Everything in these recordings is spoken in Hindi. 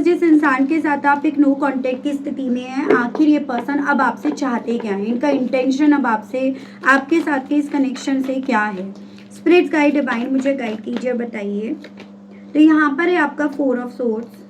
जिस इंसान के साथ आप एक नो कांटेक्ट की स्थिति में हैं, आखिर ये पर्सन अब आपसे चाहते क्या है, इनका इंटेंशन अब आपसे, आपके साथ के इस कनेक्शन से क्या है। स्पिरिट गाइड डिवाइन मुझे गाइड कीजिए, बताइए। तो यहाँ पर है आपका 4 ऑफ सोर्ड्स।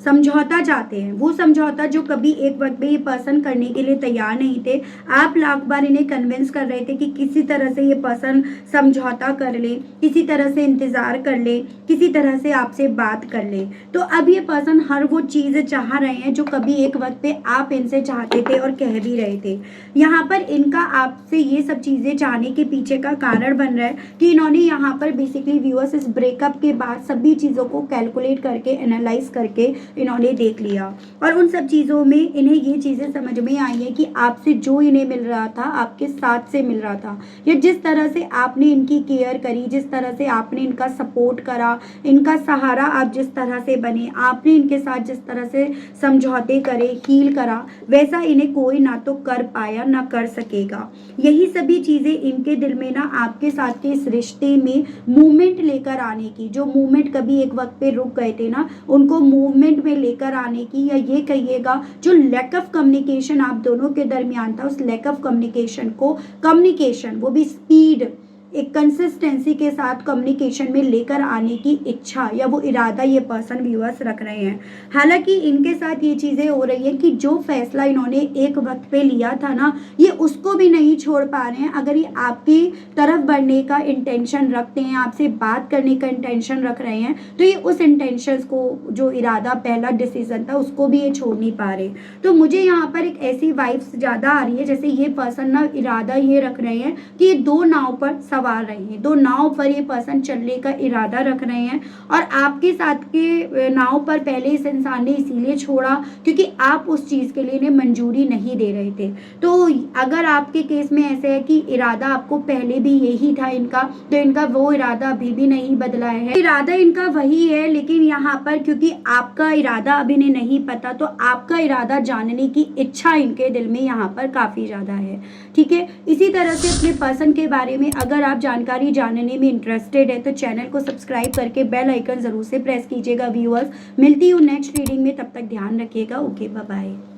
समझौता चाहते हैं, वो समझौता जो कभी एक वक्त में ये पर्सन करने के लिए तैयार नहीं थे। आप लाख बार इन्हें कन्विंस कर रहे थे कि किसी तरह से ये पर्सन समझौता कर ले, किसी तरह से इंतजार कर ले, किसी तरह से आपसे बात कर ले। तो अब ये पर्सन हर वो चीज़ चाह रहे हैं जो कभी एक वक्त पे आप इनसे चाहते थे और कह भी रहे थे। यहाँ पर इनका आपसे ये सब चीज़ें चाहने के पीछे का कारण बन रहा है कि इन्होंने यहाँ पर बेसिकली व्यूअर्स इस ब्रेकअप के बाद सभी चीज़ों को कैलकुलेट करके, एनालाइज करके इन्होंने देख लिया और उन सब चीज़ों में इन्हें ये चीज़ें समझ में आई है कि आपसे जो इन्हें मिल रहा था, आपके साथ से मिल रहा था, या जिस तरह से आपने इनकी केयर करी, जिस तरह से आपने इनका सपोर्ट करा, इनका सहारा आप जिस तरह से बने, आपने इनके साथ जिस तरह से समझौते करे, हील करा, वैसा इन्हें कोई ना तो कर पाया ना कर सकेगा। यही सभी चीज़ें इनके दिल में ना आपके साथ के इस रिश्ते में मूवमेंट लेकर आने की, जो मूवमेंट कभी एक वक्त पे रुक गए थे ना, उनको मूवमेंट में लेकर आने की, या ये कहिएगा जो लैक ऑफ कम्युनिकेशन आप दोनों के दरमियान था, उस लैक ऑफ कम्युनिकेशन को, कम्युनिकेशन वो भी स्पीड, एक कंसिस्टेंसी के साथ कम्युनिकेशन में लेकर आने की इच्छा या वो इरादा ये पर्सन व्यूअर्स रख रहे हैं। हालांकि इनके साथ ये चीज़ें हो रही हैं कि जो फैसला इन्होंने एक वक्त पे लिया था ना, ये उसको भी नहीं छोड़ पा रहे हैं। अगर ये आपकी तरफ बढ़ने का इंटेंशन रखते हैं, आपसे बात करने का इंटेंशन रख रहे हैं, तो ये उस इंटेंशन को, जो इरादा, पहला डिसीजन था, उसको भी ये छोड़ नहीं पा रहे। तो मुझे यहाँ पर एक ऐसी वाइब्स ज़्यादा आ रही है जैसे ये पर्सन ना इरादा ये रख रहे हैं कि ये दो नाव पर सवार रहे हैं, दो नाव पर ये पर्सन चलने का इरादा रख रहे हैं और आपके साथ के नाव पर पहले इस इंसान ने इसीलिए छोड़ा क्योंकि आप उस चीज़ के लिए इन्हें मंजूरी नहीं दे रहे थे। तो अगर आपके केस में ऐसे है कि इरादा आपको पहले भी यही था इनका, तो इनका वो इरादा अभी भी नहीं बदला है, इरादा इनका वही है। लेकिन यहाँ पर क्योंकि आपका इरादा अभी इन्हें नहीं पता, तो आपका इरादा जानने की इच्छा इनके दिल में यहाँ पर काफ़ी ज़्यादा है। ठीक है, इसी तरह से अपने पर्सन के बारे में अगर आप जानकारी जानने में इंटरेस्टेड है तो चैनल को सब्सक्राइब करके बेल आइकन ज़रूर से प्रेस कीजिएगा व्यूअर्स। मिलती हूँ नेक्स्ट रीडिंग में, तब तक ध्यान रखिएगा। Okay, bye bye.